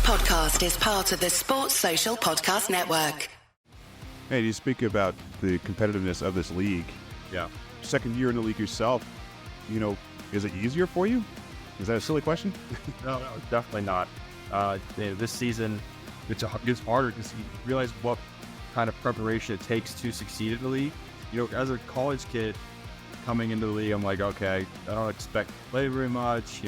podcast is part of the Sports Social Podcast Network. Hey, you speak about the competitiveness of this league. Yeah. Second year in the league yourself, is it easier for you? Is that a silly question? No, definitely not. This season, it's harder because you realize what kind of preparation it takes to succeed in the league. As a college kid coming into the league, I'm like, okay, I don't expect to play very much.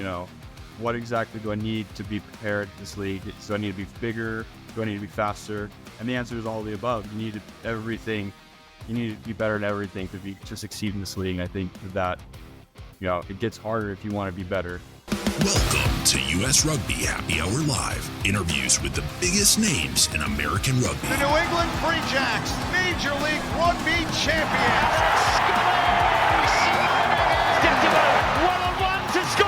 What exactly do I need to be prepared in this league? Do I need to be bigger? Do I need to be faster? And the answer is all of the above. You need everything. You need to be better at everything to succeed in this league. And I think that it gets harder if you want to be better. Welcome to U.S. Rugby Happy Hour Live. Interviews with the biggest names in American rugby. The New England Free Jacks, Major League Rugby champions. One-on-one to score.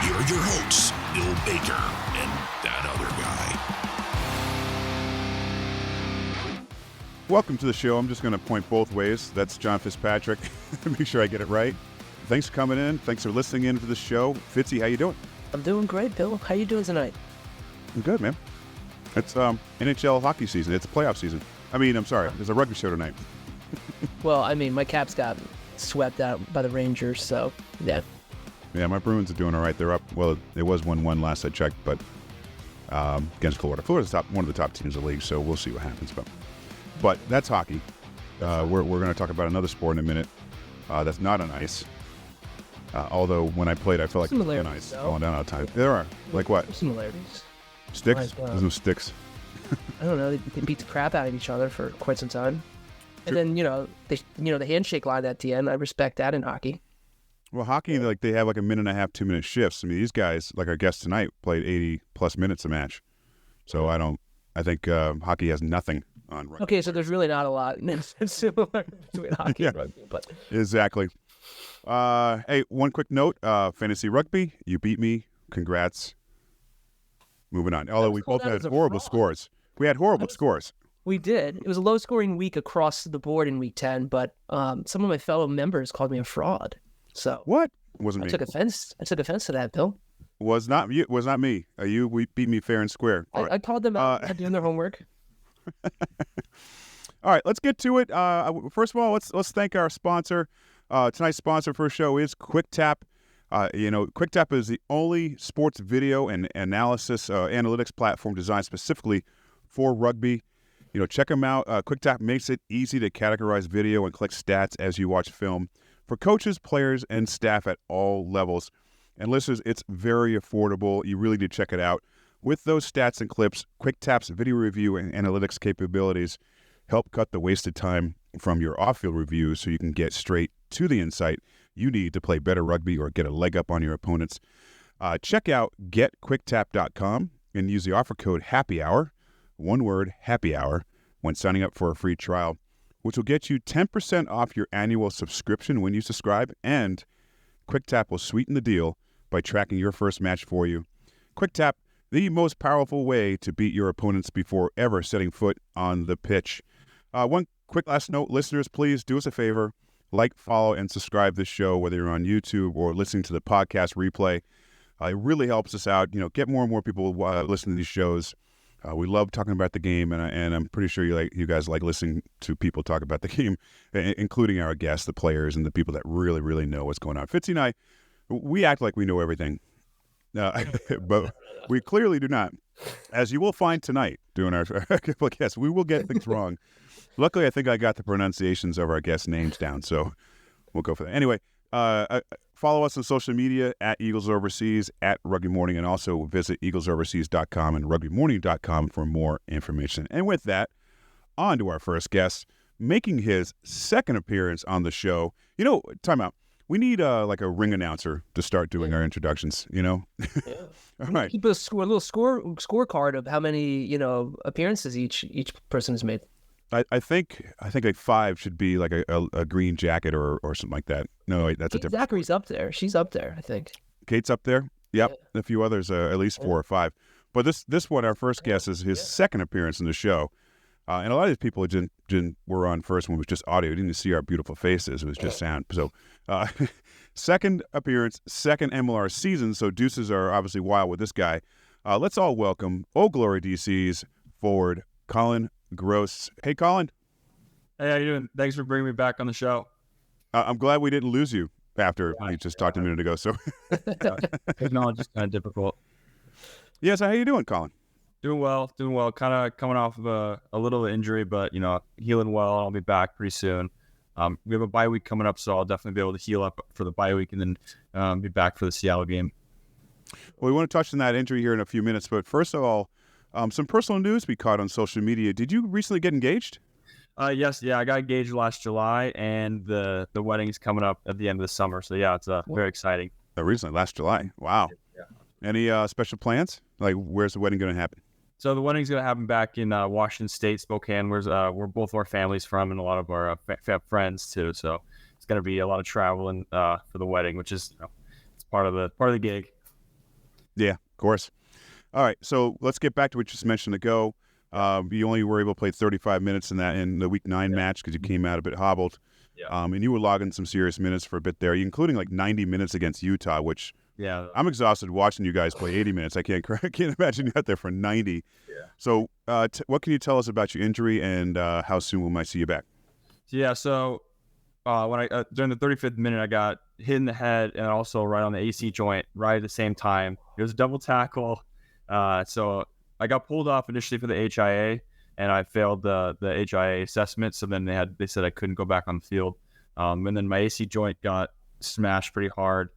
Here are your hosts, Bill Baker and that other guy. Welcome to the show. I'm just going to point both ways. That's John Fitzpatrick. Make sure I get it right. Thanks for coming in. Thanks for listening in to the show. Fitzy, how you doing? I'm doing great, Bill. How you doing tonight? I'm good, man. It's NHL hockey season. It's a playoff season. I'm sorry. There's a rugby show tonight. Well, my Caps got swept out by the Rangers, so yeah. Yeah, my Bruins are doing all right. They're up. Well, it was 1-1 last I checked, but against Florida. Florida's one of the top teams in the league, so we'll see what happens. But that's hockey. We're going to talk about another sport in a minute that's not on ice. Although when I played, I felt like it was on ice falling down all the time. There are. Like what? There's similarities. Sticks? There's no sticks. I don't know. They beat the crap out of each other for quite some time. And then, the handshake line at the end, I respect that in hockey. Well, hockey, they have a minute and a half, 2-minute shifts. These guys, like our guest tonight, played 80-plus minutes a match. So I think hockey has nothing on rugby. Okay, so there's really not a lot similar between hockey and rugby. But Exactly. Hey, one quick note. Fantasy rugby, you beat me. Congrats. Moving on. Although we both had horrible scores. We had horrible scores. We did. It was a low-scoring week across the board in Week 10, but some of my fellow members called me a fraud. So what? Wasn't me. I took offense to that, Bill. Was not you. Was not me. We beat me fair and square. I called them out for doing their homework. All right, let's get to it. First of all, let's thank our sponsor. Tonight's sponsor for our show is QuickTap. QuickTap is the only sports video and analysis analytics platform designed specifically for rugby. Check them out. QuickTap makes it easy to categorize video and collect stats as you watch film for coaches, players, and staff at all levels. And listeners, it's very affordable. You really need to check it out. With those stats and clips, QuickTap's video review and analytics capabilities help cut the wasted time from your off-field reviews so you can get straight to the insight you need to play better rugby or get a leg up on your opponents. Check out getquicktap.com and use the offer code HAPPYHOUR, one word, happy hour, when signing up for a free trial, which will get you 10% off your annual subscription when you subscribe, and QuickTap will sweeten the deal by tracking your first match for you. QuickTap, the most powerful way to beat your opponents before ever setting foot on the pitch. One quick last note, listeners, please do us a favor. Like, follow, and subscribe this show, whether you're on YouTube or listening to the podcast replay. It really helps us out. Get more and more people listening to these shows. We love talking about the game, and I'm pretty sure you guys like listening to people talk about the game, including our guests, the players, and the people that really, really know what's going on. Fitzy and I, we act like we know everything, but we clearly do not. As you will find tonight doing our podcast, we will get things wrong. Luckily, I think I got the pronunciations of our guest names down, so we'll go for that. Anyway, follow us on social media at Eagles Overseas, at Rugby Morning, and also visit eaglesoverseas.com and rugbymorning.com for more information. And with that, on to our first guest, making his second appearance on the show. Time out. We need a ring announcer to start doing our introductions, Yeah. All right. Keep a little scorecard of how many, appearances each person has made. I think 5 should be like a green jacket or something like that. No, wait, that's a different. Zachary's up there. She's up there, I think. Kate's up there. Yep, Yeah. A few others, at least 4 or 5. But this one, our first guest, is his second appearance in the show. And a lot of these people were on first when it was just audio. You didn't see our beautiful faces. It was just sound. So second appearance, second MLR season. So deuces are obviously wild with this guy. Let's all welcome Old Glory DC's forward, Collin Grosse. Hey, Collin. Hey, how you doing? Thanks for bringing me back on the show. I'm glad we didn't lose you after we just talked a minute ago. So, Technology is kind of difficult. yeah, so how you doing, Collin? Doing well. Kind of coming off of a little injury, but, healing well. I'll be back pretty soon. We have a bye week coming up, so I'll definitely be able to heal up for the bye week and then be back for the Seattle game. Well, we want to touch on that injury here in a few minutes, but first of all, some personal news we caught on social media. Did you recently get engaged? Yes, I got engaged last July, and the wedding is coming up at the end of the summer. So yeah, it's very exciting. Recently, last July. Wow. Yeah. Any special plans? Like, where's the wedding going to happen? So the wedding's going to happen back in Washington State, Spokane, where both our families from, and a lot of our friends too. So it's going to be a lot of traveling for the wedding, which is it's part of the gig. Yeah, of course. All right, so let's get back to what you just mentioned ago. You only were able to play 35 minutes in the Week 9 match because you came out a bit hobbled. Yeah. And you were logging some serious minutes for a bit there, including like 90 minutes against Utah, which I'm exhausted watching you guys play 80 minutes. I can't imagine you out there for 90. Yeah. So what can you tell us about your injury and how soon we might see you back? Yeah, so when I during the 35th minute, I got hit in the head and also right on the AC joint right at the same time. It was a double tackle. So I got pulled off initially for the HIA, and I failed the HIA assessment. So then they said I couldn't go back on the field. And then my AC joint got smashed pretty hard.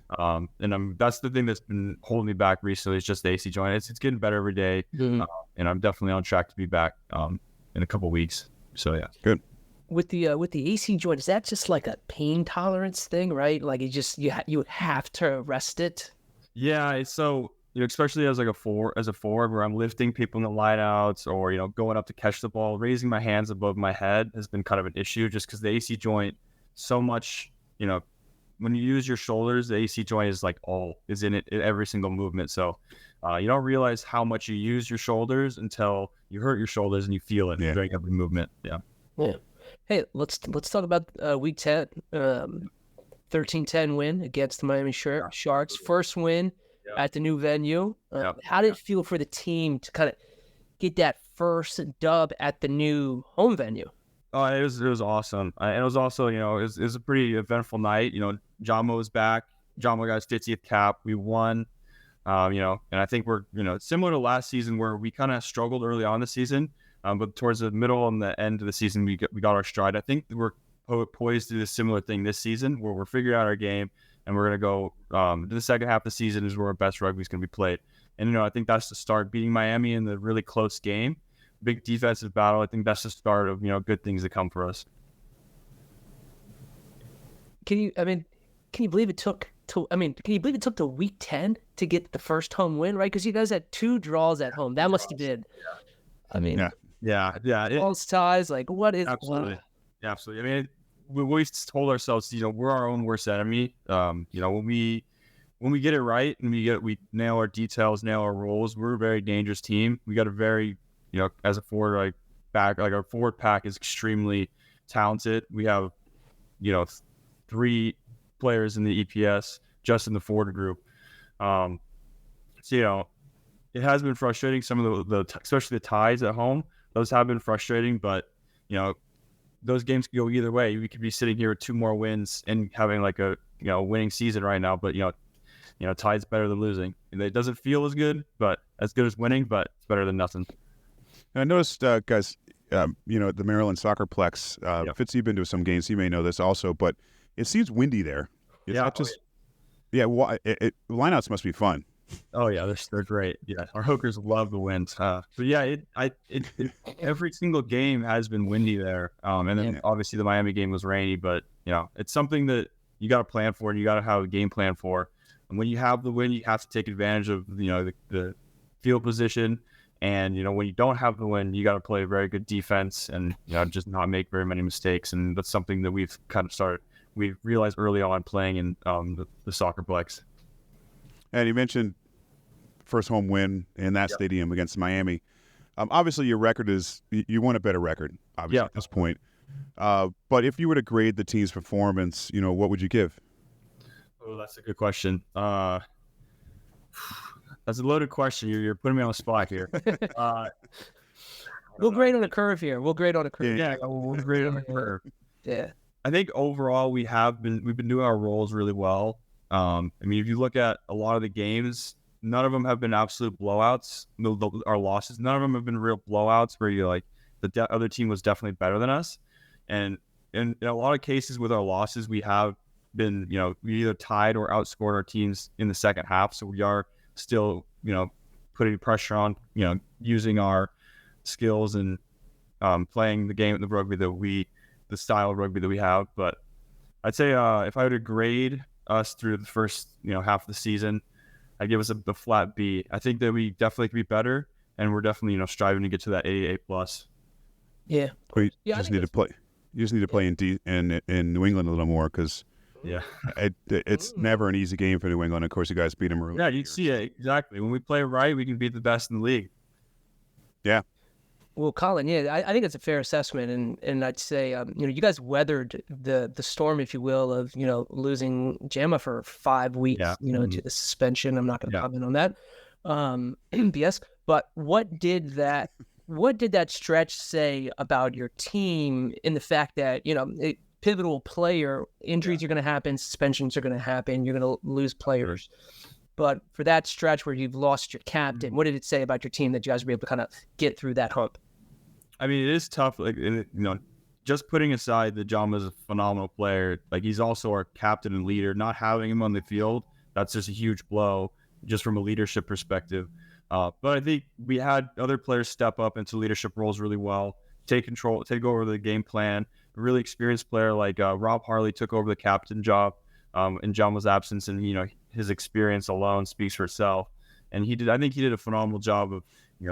And that's the thing that's been holding me back recently. Is just the AC joint. It's getting better every day, and I'm definitely on track to be back in a couple weeks. So yeah, good. With the AC joint, is that just like a pain tolerance thing, right? Like you have to rest it. Yeah, so especially as a forward where I'm lifting people in the lineouts or going up to catch the ball, raising my hands above my head has been kind of an issue just because the AC joint so much. When you use your shoulders, the AC joint is in it in every single movement. So you don't realize how much you use your shoulders until you hurt your shoulders and you feel it during every movement. Yeah. Hey, let's talk about Week 10, 13-10 win against the Miami Sharks. First win at the new venue. How did it feel for the team to kind of get that first dub at the new home venue? Oh, it was awesome. And it was also, it was a pretty eventful night. John Mo was back. John Mo got his 50th cap. We won. And I think we're, similar to last season where we kind of struggled early on the season. But towards the middle and the end of the season, we got our stride. I think we're poised to do a similar thing this season where we're figuring out our game and we're going to go to the second half of the season is where our best rugby is going to be played. And, I think that's the start, beating Miami in the really close game, big defensive battle. I think that's the start of, good things that come for us. Can you believe it took to Week 10 to get the first home win, right? Because you guys had 2 draws at home. That must have been, false ties. Like, what is absolutely? What? Yeah, absolutely. I mean, we always told ourselves, we're our own worst enemy. When we get it right and we nail our details, nail our roles, we're a very dangerous team. We got a very, as a forward our forward pack is extremely talented. We have, 3 players in the EPS just in the forward group. It has been frustrating. Some of the especially the ties at home, those have been frustrating, but those games can go either way. We could be sitting here with 2 more wins and having like a winning season right now, but ties better than losing. And it doesn't feel as good as winning, but it's better than nothing. And I noticed, guys, the Maryland Soccerplex. Fitz, you've been to some games. You may know this also, but it seems windy there. Is that just? Lineouts must be fun. Oh yeah, they're great. Yeah, our hookers love the wind. But yeah, every single game has been windy there. And then obviously the Miami game was rainy, but it's something that you got to plan for and you got to have a game plan for. And when you have the wind, you have to take advantage of the field position. And when you don't have the wind, you got to play a very good defense and just not make very many mistakes. And that's something that we've kind of we realized early on playing in the Soccerplex. And you mentioned first home win in that stadium against Miami. Obviously, your record is you want a better record. Obviously, at this point. But if you were to grade the team's performance, what would you give? Oh, that's a good question. That's a loaded question. You're putting me on the spot here. We'll grade on a curve here. We'll grade on a curve. Yeah, we'll grade on a curve. Yeah. I think overall we've been doing our roles really well. I mean, if you look at a lot of the games, none of them have been absolute blowouts. Our losses, none of them have been real blowouts where you're like the other team was definitely better than us. And in a lot of cases with our losses, we have been, we either tied or outscored our teams in the second half. So we are still, putting pressure on, using our skills and playing the game, the style of rugby that we have. But I'd say if I were to grade us through the first, half of the season, I'd give us a flat B. I think that we definitely could be better, and we're definitely, striving to get to that A+. Yeah. You just need to play. You just need to play in New England a little more because it's never an easy game for New England. Of course, you guys beat them early. Yeah, you see it exactly. When we play right, we can beat the best in the league. Yeah. Well, Collin, I think it's a fair assessment, and I'd say, you guys weathered the storm, if you will, of losing Gemma for 5 weeks, to the suspension. I'm not going to comment on that, BS. But what did that stretch say about your team in the fact that pivotal player injuries are going to happen, suspensions are going to happen, you're going to lose players. But for that stretch where you've lost your captain, what did it say about your team that you guys were able to kind of get through that hump? I mean, it is tough. Like, just putting aside that John was a phenomenal player, like he's also our captain and leader. Not having him on the field, that's just a huge blow, just from a leadership perspective. But I think we had other players step up into leadership roles really well, take over the game plan. A really experienced player like Rob Harley took over the captain job in Jama's absence, and his experience alone speaks for itself. And I think he did a phenomenal job of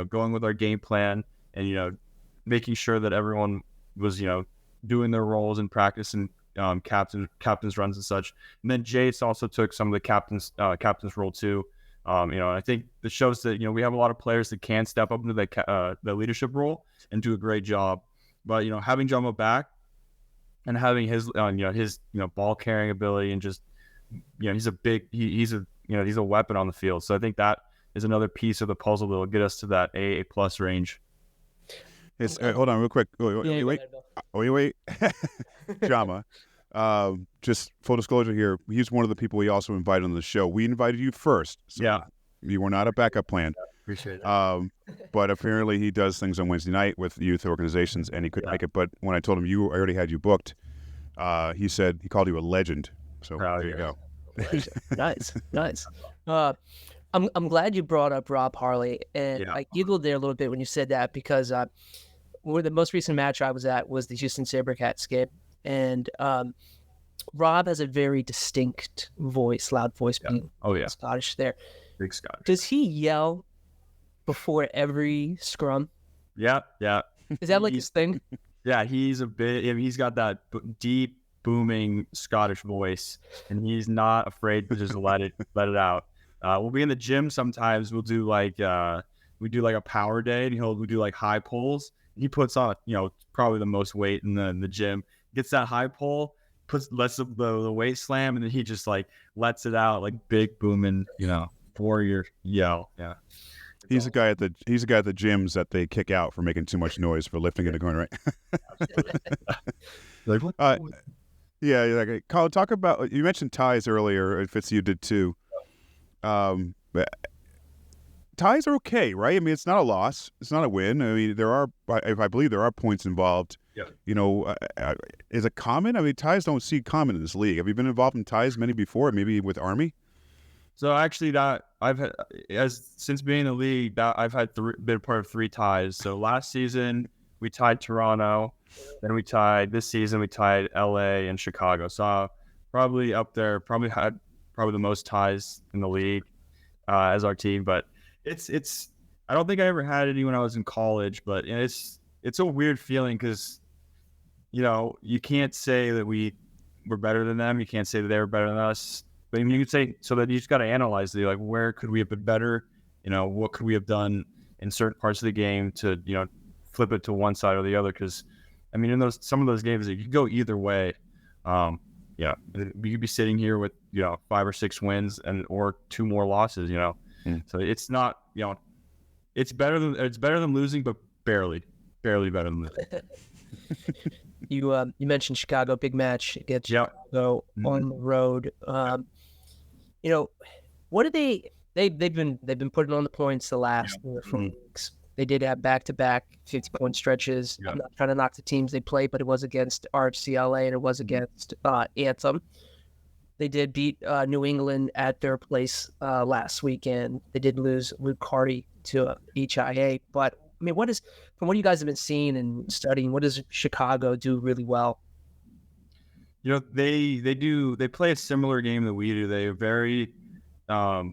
going with our game plan and making sure that everyone was doing their roles in practice and captain's runs and such. And then Jace also took some of the captain's role too. I think this shows that we have a lot of players that can step up into the leadership role and do a great job. But having Jama back and having his ball carrying ability and just he's a weapon on the field. So I think that is another piece of the puzzle that will get us to that A+ range. Hold on real quick. Wait. Jama. Just full disclosure here, he's one of the people we also invited on the show. We invited you first. So you were not a backup plan. Appreciate it. But apparently he does things on Wednesday night with youth organizations, and he couldn't make it. But when I told him I already had you booked, he said he called you a legend. So there you go. Nice. I'm glad you brought up Rob Harley, and I giggled there a little bit when you said that because the most recent match I was at was the Houston SaberCats game, and Rob has a very distinct voice, loud voice, being Scottish there. Big Scottish. Does he yell before every scrum? Yeah. Is that like his thing? Yeah, he's he's got that deep, booming Scottish voice, and he's not afraid to just let it out. We'll be in the gym sometimes. We'll do like a power day, and we'll do like high pulls. He puts on probably the most weight in the gym. Gets that high pull, lets the weight slam, and then he just like lets it out like big booming warrior yell. Yeah. He's a guy at the gyms that they kick out for making too much noise for lifting in the corner, right? Like, Collin, talk about, you mentioned ties earlier. Fitz, you did too. But ties are okay, right? I mean, it's not a loss, it's not a win. I mean, I believe there are points involved. Yeah. Is it common? I mean, ties don't see common in this league. Have you been involved in ties many before? Maybe with Army? So actually, since being in the league, I've had been part of 3 ties. So last season we tied Toronto, then this season we tied LA and Chicago. So probably up there, probably the most ties in the league as our team. But it's I don't think I ever had any when I was in college. But it's a weird feeling because you can't say that we were better than them. You can't say that they were better than us. But you could say, so that you just got to analyze it. Like, where could we have been better? What could we have done in certain parts of the game to, flip it to one side or the other? Because, I mean, in some of those games, you could go either way. We could be sitting here with, 5 or 6 wins or 2 more losses, So it's not, it's better than losing, but barely better than losing. You mentioned Chicago, big match against Chicago on the road. What do they've been putting on the points the last 4 weeks. They did have back-to-back 50-point stretches. I'm not trying to knock the teams they played, but it was against RFCLA and it was against Anthem. They did beat New England at their place last weekend. They did lose Luke Hardy to HIA. But, I mean, from what you guys have been seeing and studying, what does Chicago do really well? They play a similar game that we do. They're a very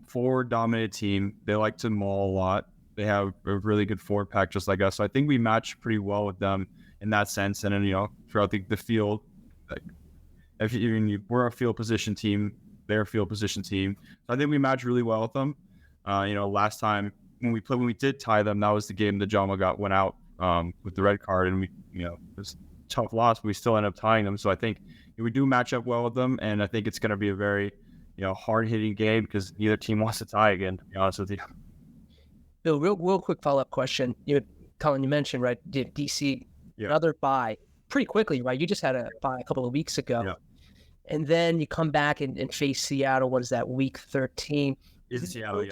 forward-dominated team. They like to maul a lot. They have a really good forward pack just like us. So I think we match pretty well with them in that sense. And then, throughout the field, like, we're a field position team, they're a field position team. So I think we match really well with them. Last time when we did tie them, that was the game that Jama went out with the red card, and it was a tough loss, but we still ended up tying them. So I think we do match up well with them, and I think it's going to be a very hard-hitting game because neither team wants to tie again, to be honest with you. Bill, real quick follow-up question. Collin, you mentioned, right, DC, another bye pretty quickly, right? You just had a bye a couple of weeks ago. Yeah. And then you come back and face Seattle. What is that, week 13? In Seattle,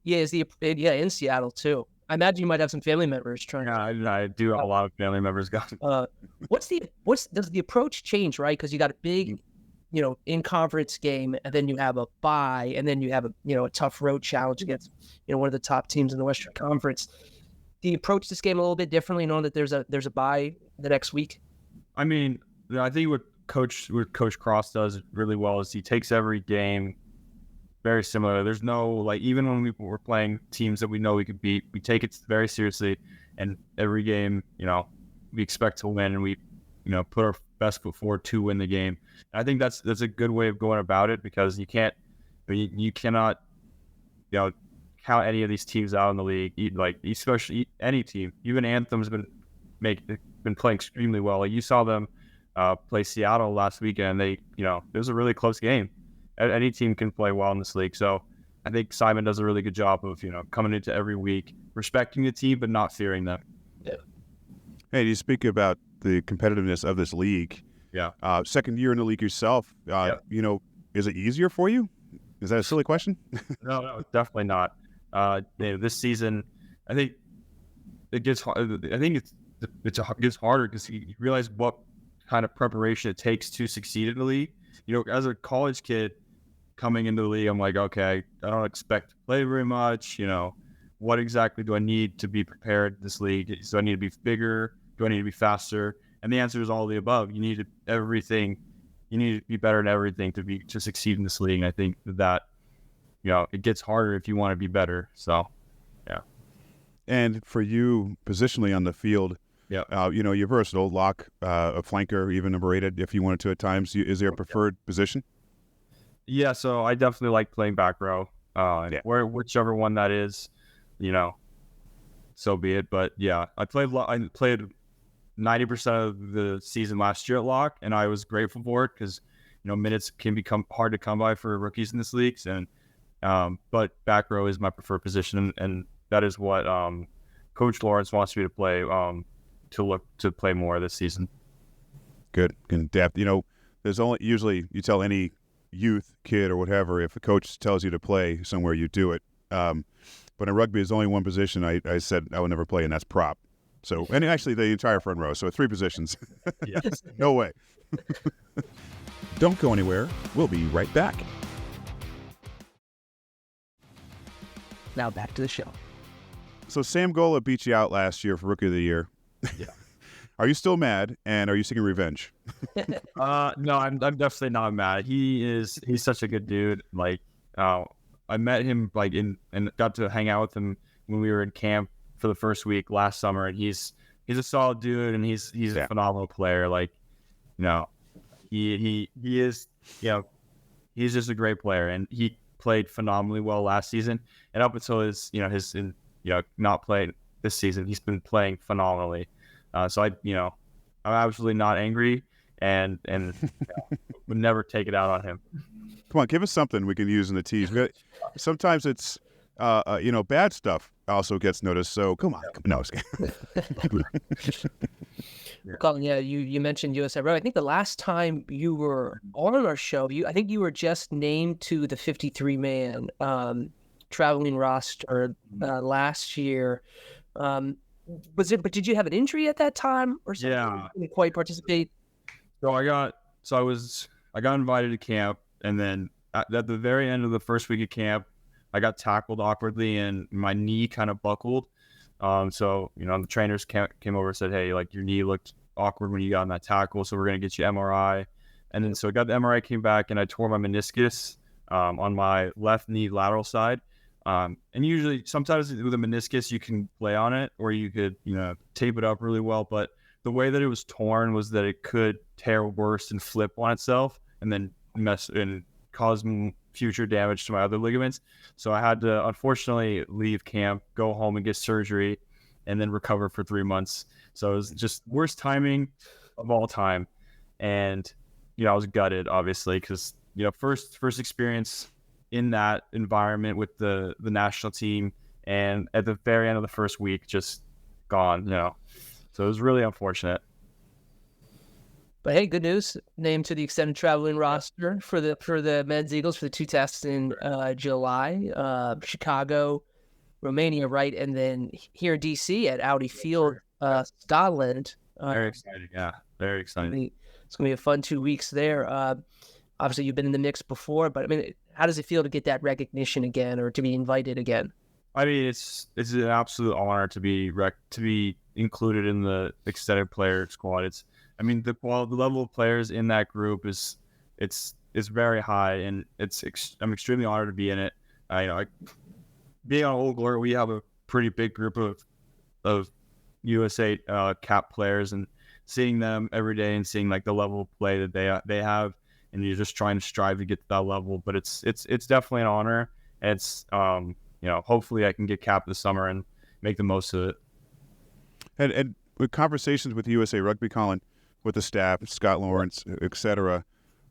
yeah. In Seattle, too. I imagine you might have some family members trying. Yeah, I do have a lot of family members going. Does the approach change, right? Because you got a big, in-conference game, and then you have a bye, and then you have a tough road challenge against, one of the top teams in the Western Conference. Do you approach this game a little bit differently, knowing that there's a bye the next week? I mean, I think what Coach Grosse does really well is he takes every game very similar. There's no, even when we're playing teams that we know we could beat, we take it very seriously, and every game, we expect to win, and we, put our best foot forward to win the game. And I think that's a good way of going about it, because you cannot, count any of these teams out in the league, especially any team. Even Anthem's been playing extremely well. Like, you saw them play Seattle last weekend. It was a really close game. Any team can play well in this league. So I think Simon does a really good job of, coming into every week, respecting the team, but not fearing them. Yeah. Hey, you speak about the competitiveness of this league. Yeah. Second year in the league yourself, is it easier for you? Is that a silly question? No, definitely not. This season, I think it gets hard. I think it gets harder because you realize what kind of preparation it takes to succeed in the league. As a college kid coming into the league, I'm like, okay, I don't expect to play very much. What exactly do I need to be prepared in this league? Do I need to be bigger? Do I need to be faster? And the answer is all of the above. You need everything. You need to be better at everything to succeed in this league. And I think that it gets harder if you want to be better. So, yeah. And for you, positionally on the field, you're versatile, lock, a flanker, even number 8 if you wanted to at times. Is there a preferred position? Yeah, so I definitely like playing back row. Whichever one that is, so be it. But yeah, I played 90% of the season last year at lock, and I was grateful for it because minutes can become hard to come by for rookies in this league. And but back row is my preferred position, and that is what Coach Lawrence wants me to play. To play more this season. Good depth. There's only usually you tell any youth kid or whatever, if a coach tells you to play somewhere, you do it. But in rugby, there's only one position I said I would never play, and that's prop. So, and actually the entire front row. So 3 positions. Yes. No way. Don't go anywhere. We'll be right back. Now back to the show. So Sam Gola beat you out last year for Rookie of the Year. Yeah. Are you still mad, and are you seeking revenge? No, I'm definitely not mad. He's such a good dude. I met him and got to hang out with him when we were in camp for the first week last summer, and he's a solid dude, and he's a phenomenal player. He is, he's just a great player, and he played phenomenally well last season, and up until his not playing this season, he's been playing phenomenally. So I'm absolutely not angry, and would never take it out on him. Come on, give us something we can use in the tease. Sometimes it's bad stuff also gets noticed. So come on. No, I was kidding. Colin, you mentioned USA Rugby. I think the last time you were on our show, I think you were just named to the 53-man traveling roster last year. But did you have an injury at that time or something? Yeah. You didn't quite participate? So I got invited to camp, and then at the very end of the first week of camp, I got tackled awkwardly and my knee kind of buckled. So, the trainers came over and said, hey, like your knee looked awkward when you got in that tackle, so we're going to get you MRI. And then so I got the MRI, came back, and I tore my meniscus on my left knee lateral side. And usually sometimes with a meniscus, you can play on it or you could, tape it up really well. But the way that it was torn was that it could tear worse and flip on itself and then mess and cause future damage to my other ligaments. So I had to, unfortunately, leave camp, go home and get surgery, and then recover for 3 months. So it was just worst timing of all time. And, I was gutted, obviously, because, first experience in that environment with the national team, and at the very end of the first week, just gone, So it was really unfortunate. But hey, good news. Named to the extended traveling roster for the men's Eagles for the 2 tests in July. Chicago, Romania, right? And then here in DC at Audi Field, Scotland. Very exciting. Yeah, very exciting. It's going to be a fun 2 weeks there. Obviously, you've been in the mix before, but I mean, how does it feel to get that recognition again or to be invited again? I mean, it's an absolute honor to be included in the extended player squad. The level of players in that group is very high, and I'm extremely honored to be in it. Being on Old Glory, we have a pretty big group of USA cap players, and seeing them every day and seeing like the level of play that they have, and you're just trying to strive to get to that level. But it's definitely an honor. And it's hopefully I can get capped this summer and make the most of it. And with conversations with USA Rugby, Collin, with the staff, Scott Lawrence, etc.,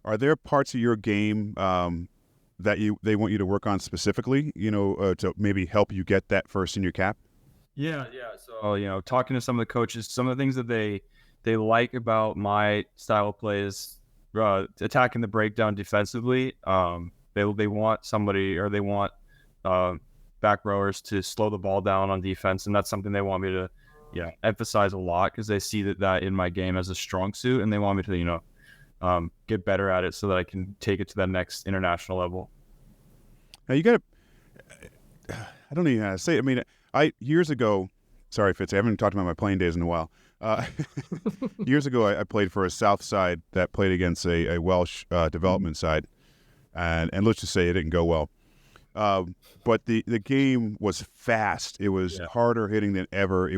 are there parts of your game that they want you to work on specifically, to maybe help you get that first senior cap? Yeah. So, talking to some of the coaches, some of the things that they like about my style of play is attacking the breakdown defensively. They want somebody, or they want back rowers to slow the ball down on defense, and that's something they want me to emphasize a lot, because they see that in my game as a strong suit, and they want me to get better at it so that I can take it to that next international level. Now you got to, I don't even know how to say it. I mean, years ago, sorry Fitz, I haven't talked about my playing days in a while. Years ago, I played for a South side that played against a Welsh development side, and let's just say it didn't go well. But the game was fast. It was harder hitting than ever.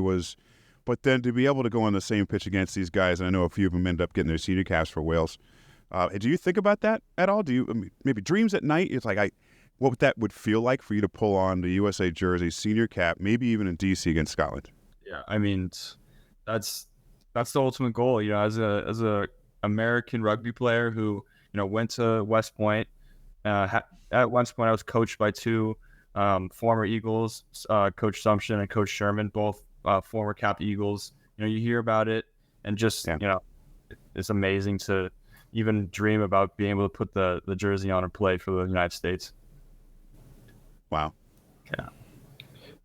But then to be able to go on the same pitch against these guys, and I know a few of them end up getting their senior caps for Wales. Do you think about that at all? Do you maybe dreams at night? It's like what that would feel like for you to pull on the USA jersey, senior cap, maybe even in DC against Scotland. Yeah, I mean, that's the ultimate goal. As a American rugby player who went to West Point. At West Point, I was coached by 2 former Eagles, Coach Sumption and Coach Sherman, both former cap Eagles. You hear about it, and just it's amazing to even dream about being able to put the jersey on and play for the United States. Wow. Yeah.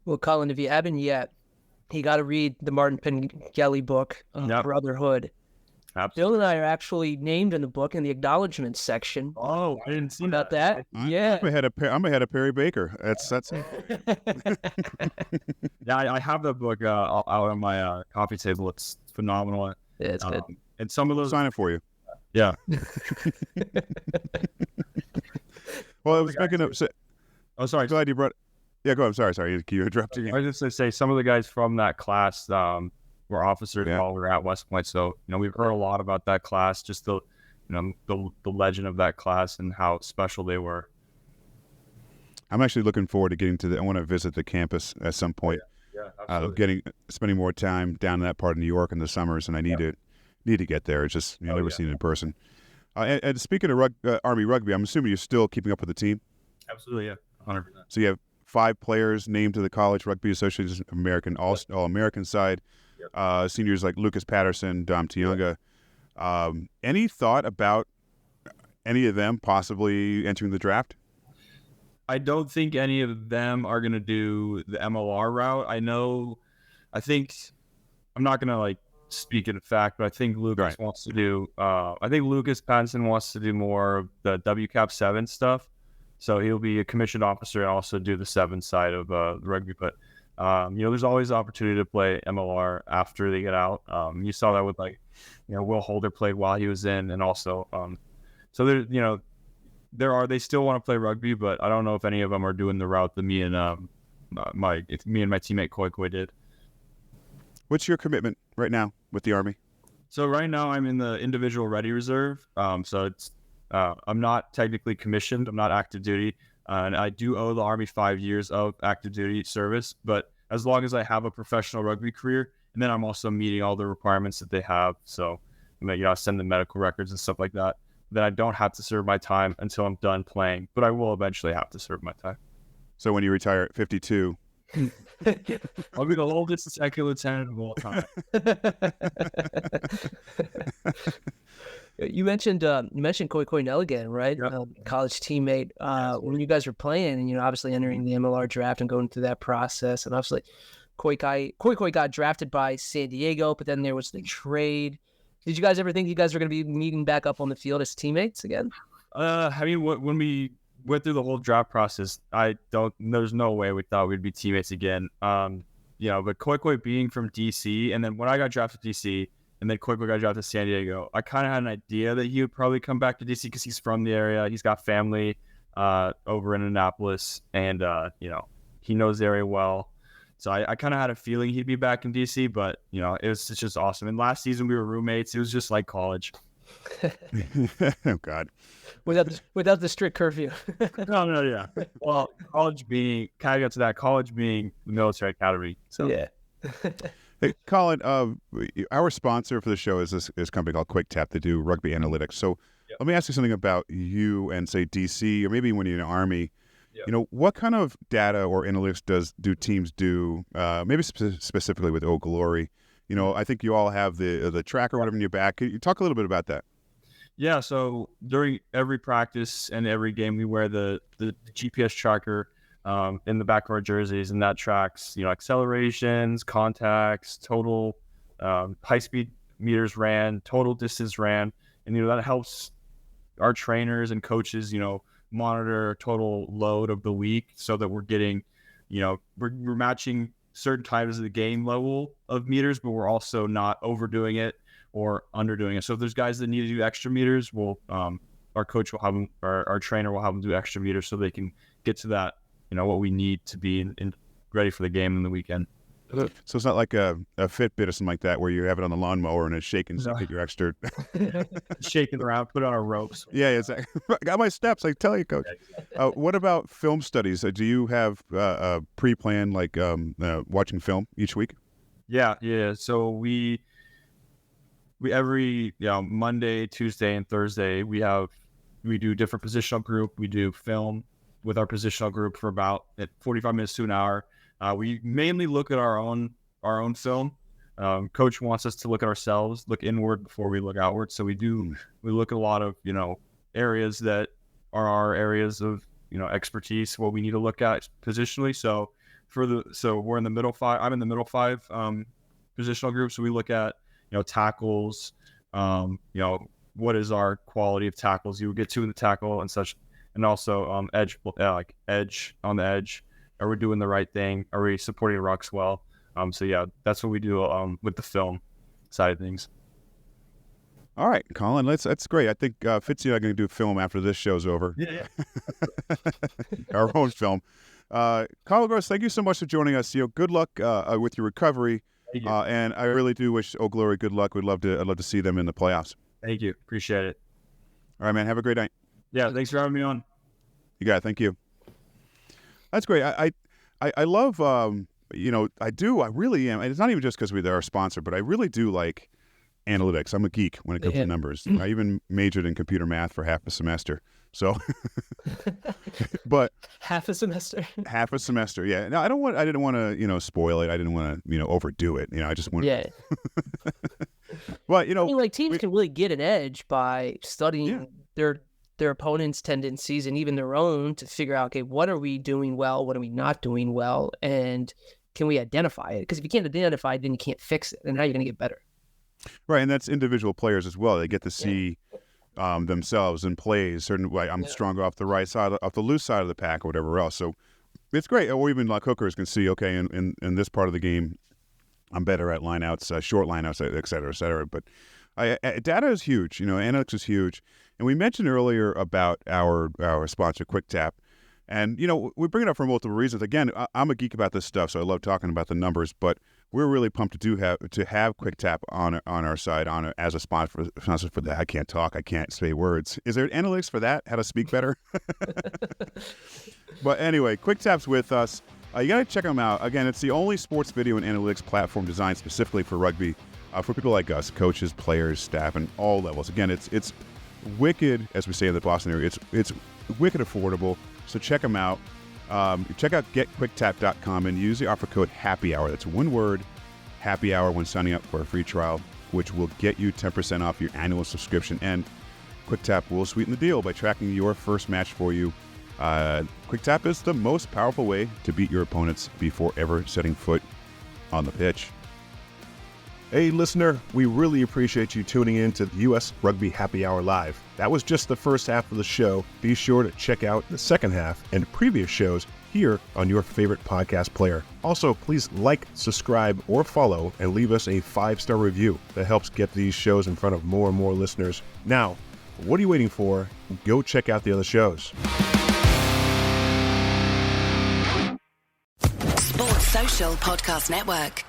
Well, Collin, if you haven't yet, you got to read the Martin Pengelly book, Brotherhood. Absolutely. Bill and I are actually named in the book in the acknowledgments section. Oh, I didn't see about that. Yeah, I'm ahead of Perry Baker. That's Yeah, I have the book out on my coffee table. It's phenomenal. Yeah, it's good. And some of those, sign it for you. Yeah. Well, I was making up. Oh, sorry. Glad you brought. Yeah, go ahead. Sorry. You interrupted again. I was just going to say, some of the guys from that class were officers while we were at West Point. So, we've heard a lot about that class, just the legend of that class and how special they were. I'm actually looking forward to getting I want to visit the campus at some point. Yeah, absolutely. Spending more time down in that part of New York in the summers, and I need to get there. It's just never seen it in person. And speaking of Army rugby, I'm assuming you're still keeping up with the team. Absolutely, yeah, 100%. So you have 5 players named to the College Rugby Association American All-American side. Yep. Seniors like Lucas Patterson, Dom Tiunga. Any thought about any of them possibly entering the draft? I don't think any of them are going to do the MLR route. I think I'm not going to like speak in fact, but I think Lucas wants to do, I think Lucas Patterson wants to do more of the WCAP 7 stuff. So he'll be a commissioned officer and also do the 7 side of the rugby. But, there's always the opportunity to play MLR after they get out. You saw that with Will Holder played while he was in, and also, so they still want to play rugby, but I don't know if any of them are doing the route that me and my teammate Koi did. What's your commitment right now with the Army? So right now I'm in the individual ready reserve. So it's I'm not technically commissioned. I'm not active duty, and I do owe the Army 5 years of active duty service. But as long as I have a professional rugby career, and then I'm also meeting all the requirements that they have. So I send them medical records and stuff like that. Then I don't have to serve my time until I'm done playing. But I will eventually have to serve my time. So when you retire at 52. I'll be the oldest second lieutenant of all time. You mentioned Koi Nelligan, right? Yep. College teammate. When you guys were playing, and obviously entering the MLR draft and going through that process, and obviously Koi got drafted by San Diego, but then there was the trade. Did you guys ever think you guys were going to be meeting back up on the field as teammates again? When we went through the whole draft process, there's no way we thought we'd be teammates again. But Koi being from DC, and then when I got drafted to DC, and then Koi got drafted to San Diego, I kind of had an idea that he would probably come back to DC because he's from the area. He's got family over in Annapolis, and he knows the area well. So I kind of had a feeling he'd be back in DC, but it's just awesome. And last season we were roommates. It was just like college. Oh God. Without the strict curfew. No, yeah. Well, college being the military academy. So yeah. Hey, Collin, our sponsor for the show is this company called QuickTap. They do rugby analytics. So let me ask you something about you and say DC, or maybe when you're in the Army. Yep. What kind of data or analytics do teams do? Maybe specifically with Old Glory. I think you all have the tracker or whatever in your back. Can you talk a little bit about that? Yeah. So during every practice and every game, we wear the GPS tracker in the back of our jerseys, and that tracks accelerations, contacts, total high speed meters ran, total distance ran, and that helps our trainers and coaches monitor total load of the week, so that we're getting we're matching certain times of the game level of meters, but we're also not overdoing it or underdoing it. So if there's guys that need to do extra meters, our coach will have them, our trainer will have them do extra meters so they can get to that, what we need to be in ready for the game in the weekend. So it's not like a Fitbit or something like that where you have it on the lawnmower and it's shaking so you get your extra... shaking around, put it on our ropes. Yeah, exactly. I got my steps, I tell you, Coach. What about film studies? Do you have a pre-planned, like watching film each week? Yeah. So we every Monday, Tuesday, and Thursday we do different positional group. We do film with our positional group for about 45 minutes to an hour. We mainly look at our own film. Coach wants us to look at ourselves, look inward before we look outward. So we look at a lot of areas that are our areas of expertise, what we need to look at positionally. So we're in the middle 5. I'm in the middle 5 positional group. So we look at tackles. What is our quality of tackles? You would get 2 in the tackle and such, and also edge on the edge. Are we doing the right thing? Are we supporting rucks well? So yeah, that's what we do with the film side of things. All right, Collin, that's great. I think Fitzy and I are going to do film after this show's over. Yeah. Our own film. Collin Grosse, thank you so much for joining us. Good luck with your recovery. Thank you. And I really do wish Old Glory good luck. I'd love to see them in the playoffs. Thank you. Appreciate it. All right, man. Have a great night. Yeah, thanks for having me on. You got it. Thank you. That's great. I love, I really am. And it's not even just because they're our sponsor, but I really do like analytics. I'm a geek when it comes to numbers. I even majored in computer math for half a semester. So, but half a semester. Yeah. No, I didn't want to, spoil it. I didn't want to, overdo it. I just wanted. Yeah. Well, I mean, like teams can really get an edge by studying their opponents' tendencies and even their own to figure out, okay, what are we doing well? What are we not doing well? And can we identify it? Because if you can't identify it, then you can't fix it. And how are you going to get better? Right. And that's individual players as well. They get to see themselves in plays. Certain way, I'm stronger off the right side, off the loose side of the pack, or whatever else. So it's great. Or even like hookers can see, okay, in this part of the game, I'm better at lineouts, short lineouts, et cetera, et cetera. But data is huge. Analytics is huge. And we mentioned earlier about our sponsor, QuickTap. And, we bring it up for multiple reasons. Again, I'm a geek about this stuff, so I love talking about the numbers. But we're really pumped to have QuickTap on our side as a sponsor for that. I can't talk. I can't say words. Is there analytics for that? How to speak better? But anyway, QuickTap's with us. You got to check them out. Again, it's the only sports video and analytics platform designed specifically for rugby, for people like us, coaches, players, staff, and all levels. Again, it's wicked, as we say in the Boston area. It's wicked affordable. So check them out. Check out getquicktap.com and use the offer code HAPPYHOUR. That's one word, happy hour, when signing up for a free trial, which will get you 10% off your annual subscription. And QuickTap will sweeten the deal by tracking your first match for you. QuickTap is the most powerful way to beat your opponents before ever setting foot on the pitch. Hey, listener, we really appreciate you tuning in to the U.S. Rugby Happy Hour Live. That was just the first half of the show. Be sure to check out the second half and previous shows here on your favorite podcast player. Also, please like, subscribe, or follow, and leave us a 5-star review. That helps get these shows in front of more and more listeners. Now, what are you waiting for? Go check out the other shows. Sports Social Podcast Network.